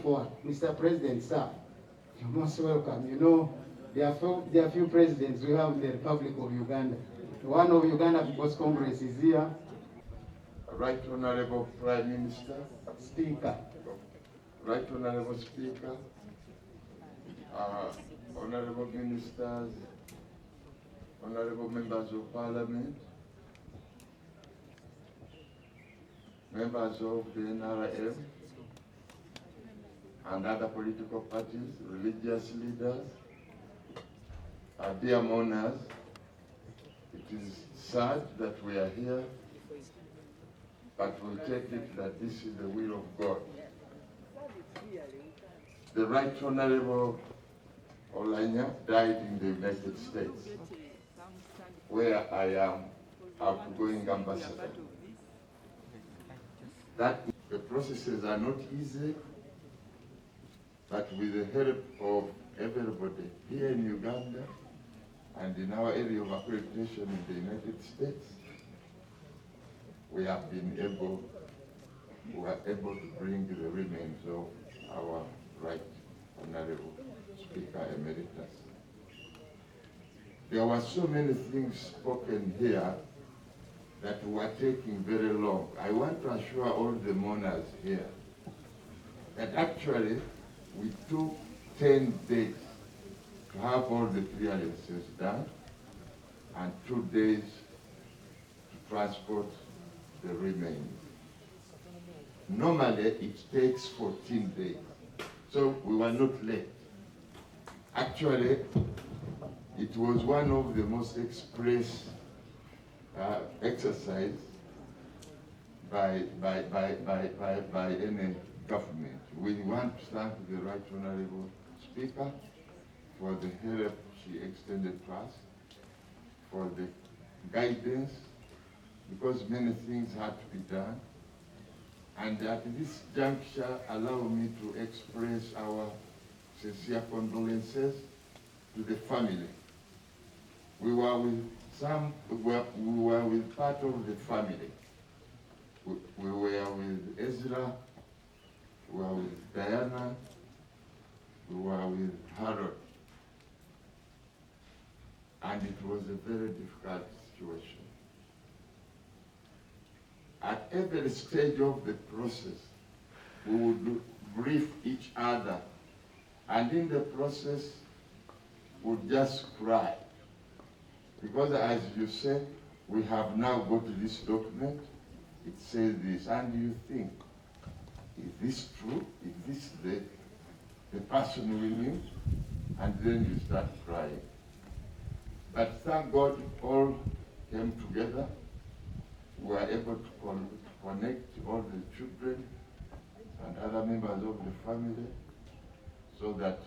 For Mr. President, sir, you're most welcome. You know, there are few presidents we have in the Republic of Uganda. One of Uganda People's Congress is here. Right Honorable Prime Minister, Speaker. Right Honorable Speaker, Honorable Ministers, Honorable Members of Parliament, members of the NRM and other political parties, religious leaders, dear mourners, it is sad that we are here, but we'll take it that this is the will of God. The Right Honorable Oulanyah died in the United States, where I am outgoing ambassador. That the processes are not easy, but with the help of everybody here in Uganda and in our area of accreditation in the United States, we are able to bring the remains of our Right Honorable Speaker Emeritus. There were so many things spoken here that were taking very long. I want to assure all the mourners here that actually we took 10 days to have all the clearances done and 2 days to transport the remains. Normally it takes 14 days, so we were not late. Actually, it was one of the most express exercise by any government. We want to thank the Right Honorable Speaker for the help she extended to us, for the guidance, because many things had to be done. And at this juncture, allow me to express our sincere condolences to the family. We were with part of the family. We were with Ezra, we were with Diana, we were with Harold. And it was a very difficult situation. At every stage of the process, we would brief each other, and in the process, we would just cry. Because as you said, we have now got this document, it says this, and you think, is this true? Is this the person we knew? And then you start crying. But thank God all came together. We were able to connect all the children and other members of the family so that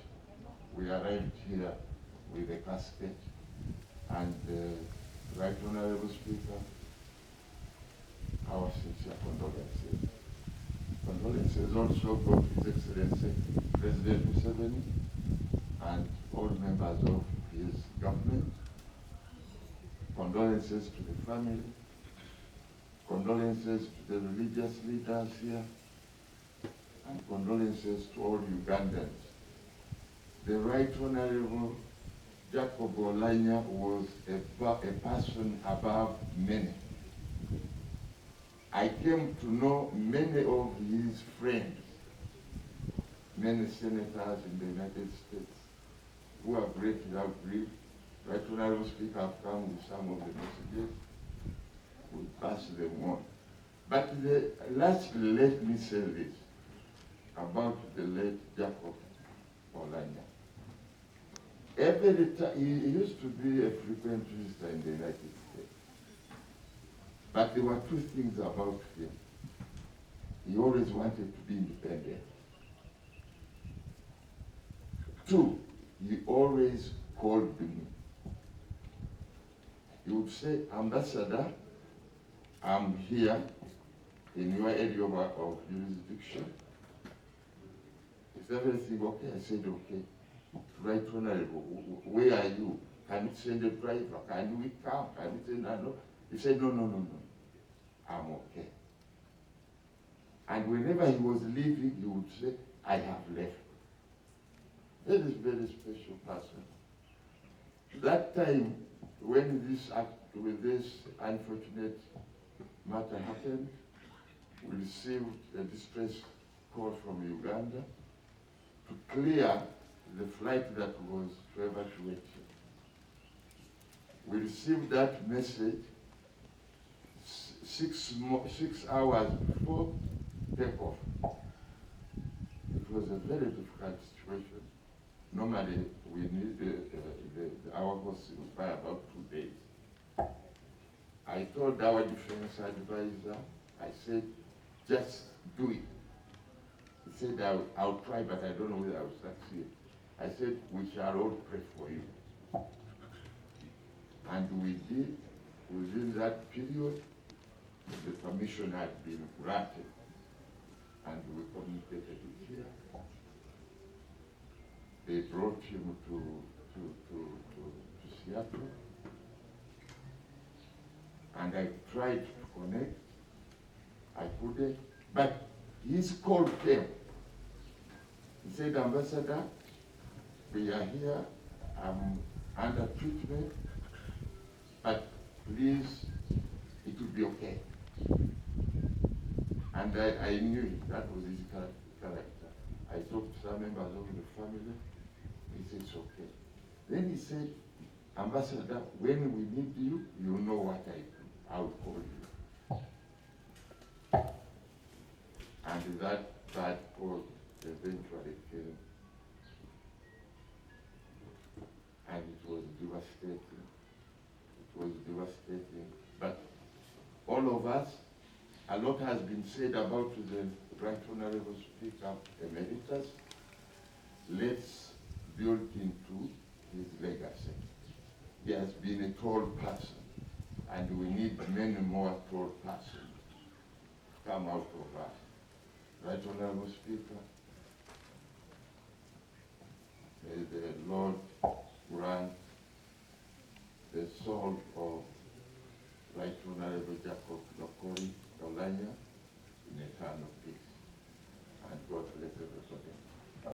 we arrived here with a casket. And Right Honorable Speaker, our sincere condolences. Condolences also go to His Excellency President Museveni and all members of his government. Condolences to the family. Condolences to the religious leaders here, and condolences to all Ugandans. The Right Honorable Jacob Oulanyah was a person above many. I came to know many of his friends, many senators in the United States, who have greatly outgrew. Right Honorable Speaker have come with some of the messages. We pass them on. But lastly, let me say this about the late Jacob Oulanyah. Every time, he used to be a frequent visitor in the United States. But there were two things about him. He always wanted to be independent. Two, he always called me. He would say, Ambassador, I'm here in your area of jurisdiction. Is everything okay? I said, okay. Right Honorable, where are you? Can you send a driver? Can we come? Can we send no? He said, no. I'm okay. And whenever he was leaving, he would say, I have left. Very, very special person. That time, when this unfortunate matter happened, we received a distress call from Uganda to clear the flight that was to evacuate him. We received that message 6 hours before takeoff. It was a very difficult situation. Normally, we need our hostage by about 2 days. I told our defense advisor, I said, just do it. He said, I'll try, but I don't know whether I'll succeed. I said, we shall all pray for you. And we did. Within that period, the permission had been granted, and we communicated it here. They brought him to Seattle, and I tried to connect. I couldn't, but his call came. He said, Ambassador, we are here, I'm under treatment, but please, it will be okay. And I knew it. That was his character. I talked to some members of the family. He said, it's okay. Then he said, Ambassador, when we need you, you know what I do. I'll call you. And that bad call eventually came. And it was devastating. It was devastating. But all of us, a lot has been said about the Right Honorable Speaker Emeritus. Let's build into his legacy. He has been a tall person, and we need many more tall persons to come out of us. Right Honorable Speaker, may the Lord grant the soul of Right Honorable L'Okori Oulanyah